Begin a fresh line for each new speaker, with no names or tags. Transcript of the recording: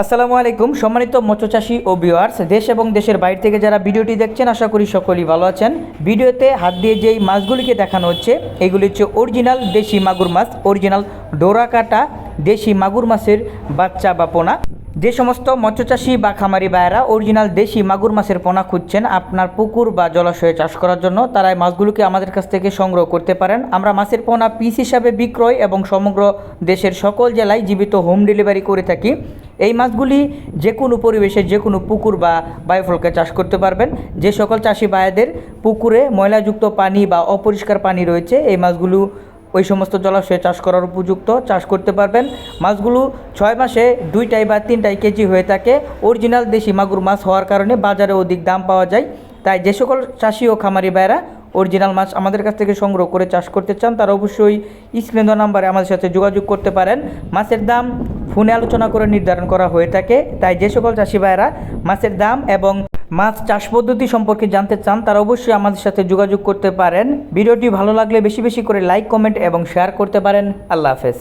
আসসালামু আলাইকুম সম্মানিত মৎস্যচাষী ও ভিউয়ার্স, দেশ এবং দেশের বাইরে থেকে যারা ভিডিওটি দেখছেন আশা করি সকলেই ভালো আছেন। ভিডিওতে হাত দিয়ে যেই মাছগুলিকে দেখানো হচ্ছে এগুলি হচ্ছে অরিজিনাল দেশি মাগুর মাছ, অরিজিনাল ডোরা কাটা দেশি মাগুর মাছের বাচ্চা বা পোনা। যে সমস্ত মৎস্যচাষী বা খামারি ভাইয়েরা অরিজিনাল দেশি মাগুর মাছের পোনা খুঁজছেন আপনার পুকুর বা জলাশয়ে চাষ করার জন্য, তারা এই মাছগুলোকে আমাদের কাছ থেকে সংগ্রহ করতে পারেন। আমরা মাছের পোনা পিস হিসাবে বিক্রয় এবং সমগ্র দেশের সকল জেলায় জীবিত হোম ডেলিভারি করে থাকি। এই মাছগুলি যে কোনো পরিবেশে যে কোনো পুকুর বা বায়োফ্লকে চাষ করতে পারবেন। যে সকল চাষি ভাইদের পুকুরে ময়লাযুক্ত পানি বা অপরিষ্কার পানি রয়েছে, এই মাছগুলো ওই সমস্ত জলাশয়ে চাষ করার উপযুক্ত, চাষ করতে পারবেন। মাছগুলো 6 মাসে 2টাই বা 3টাই কেজি হয়ে থাকে। অরিজিনাল দেশি মাগুর মাছ হওয়ার কারণে বাজারে অধিক দাম পাওয়া যায়। তাই যে সকল চাষি ও খামারি ভাইরা অরিজিনাল মাছ আমাদের কাছ থেকে সংগ্রহ করে চাষ করতে চান তারা অবশ্যই স্ক্রিন দেওয়া নাম্বারে আমাদের সাথে যোগাযোগ করতে পারেন। মাছের দাম ফোনে আলোচনা করে নির্ধারণ করা হয়ে থাকে। তাই যে সকল চাষি ভাইরা মাছের দাম এবং মাছ চাষ পদ্ধতি সম্পর্কে জানতে চান তারা অবশ্যই আমাদের সাথে যোগাযোগ করতে পারেন। ভিডিওটি ভালো লাগলে বেশি বেশি করে লাইক, কমেন্ট এবং শেয়ার করতে পারেন। আল্লাহ হাফেজ।